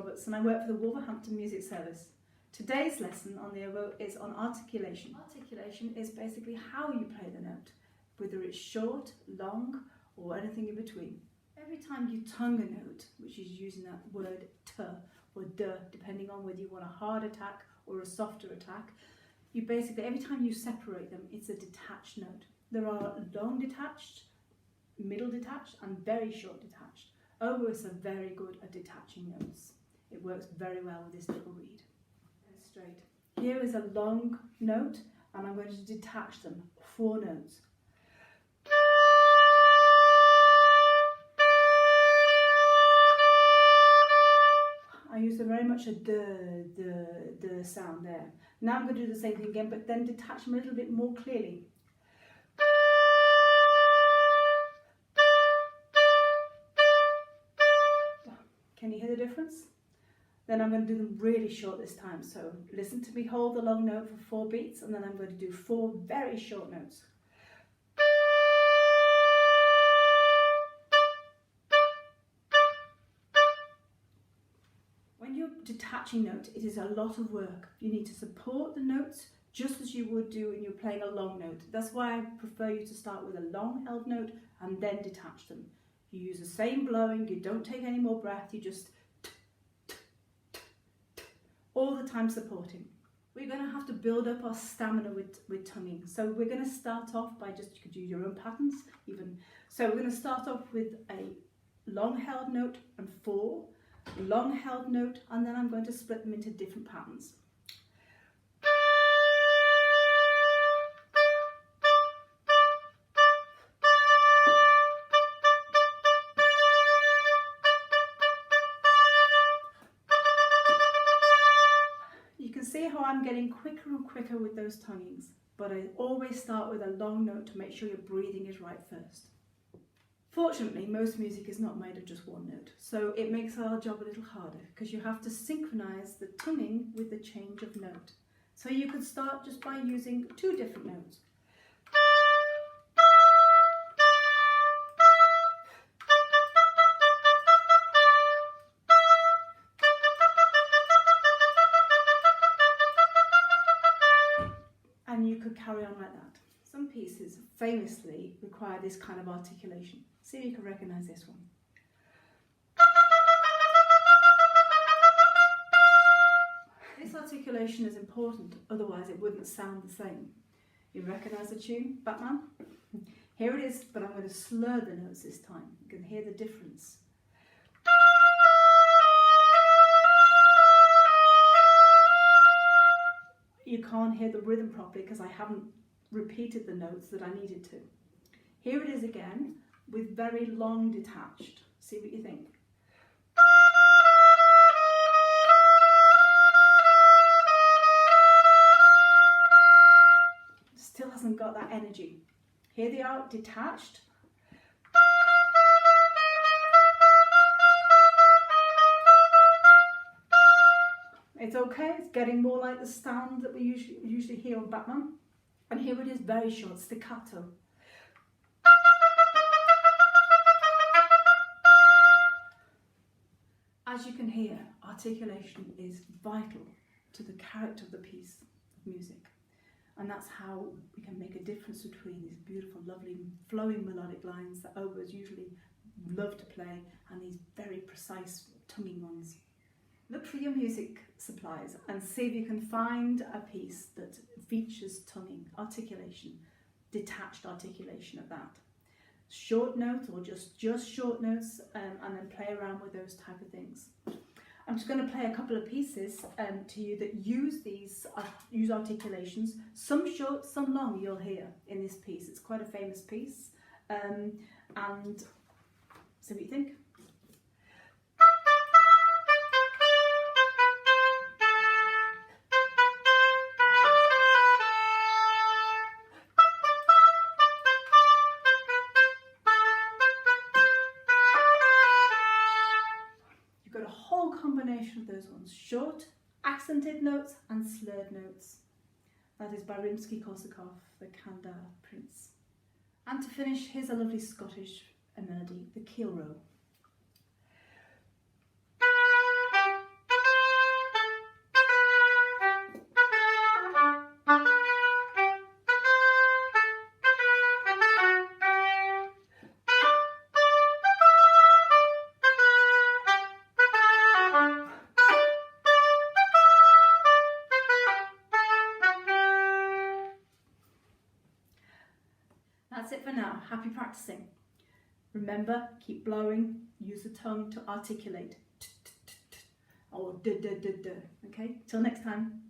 Roberts and I work for the Wolverhampton Music Service. Today's lesson on the oboe is on articulation. Articulation is basically how you play the note, whether it's short, long, or anything in between. Every time you tongue a note, which is using that word t or d, depending on whether you want a hard attack or a softer attack, you basically, every time you separate them, it's a detached note. There are long detached, middle detached, and very short detached. Oboists are very good at detaching notes. It works very well with this little reed. And straight. Here is a long note, and I'm going to detach them, 4 notes. I use very much a the sound there. Now I'm going to do the same thing again, but then detach them a little bit more clearly. Can you hear the difference? Then I'm going to do them really short this time. So listen to me hold the long note for 4 beats, and then I'm going to do 4 very short notes. When you're detaching note, it is a lot of work. You need to support the notes just as you would do when you're playing a long note. That's why I prefer you to start with a long held note and then detach them. You use the same blowing, you don't take any more breath, you just all the time supporting. We're going to have to build up our stamina with tonguing. So we're going to start off by you could use your own patterns even. So we're going to start off with a long held note and 4, long held note, and then I'm going to split them into different patterns. You can see how I'm getting quicker and quicker with those tonguings, but I always start with a long note to make sure your breathing is right first. Fortunately, most music is not made of just one note, so it makes our job a little harder because you have to synchronise the tonguing with the change of note. So you could start just by using 2 different notes. And you could carry on like that. Some pieces famously require this kind of articulation. See if you can recognise this one. This articulation is important, otherwise it wouldn't sound the same. You recognise the tune, Batman? Here it is, but I'm going to slur the notes this time. You can hear the difference. You can't hear the rhythm properly because I haven't repeated the notes that I needed to. Here it is again with very long detached. See what you think. Still hasn't got that energy. Here they are detached. It's okay, it's getting more like the sound that we usually hear on Batman. And here it is very short, staccato. As you can hear, articulation is vital to the character of the piece of music. And that's how we can make a difference between these beautiful, lovely, flowing melodic lines that oboes usually love to play and these very precise tonguing ones. Look for your music supplies and see if you can find a piece that features tonguing, articulation, detached articulation of that. Short notes or just short notes, and then play around with those type of things. I'm just going to play a couple of pieces to you that use articulations, some short, some long you'll hear in this piece. It's quite a famous piece, and see what you think. Combination of those ones, short, accented notes and slurred notes. That is by Rimsky-Korsakov, the Kandar Prince. And to finish, here's a lovely Scottish melody, the keel row. now, happy practicing. Remember, keep blowing, use the tongue to articulate. Or d, d, d, d. Okay, till next time.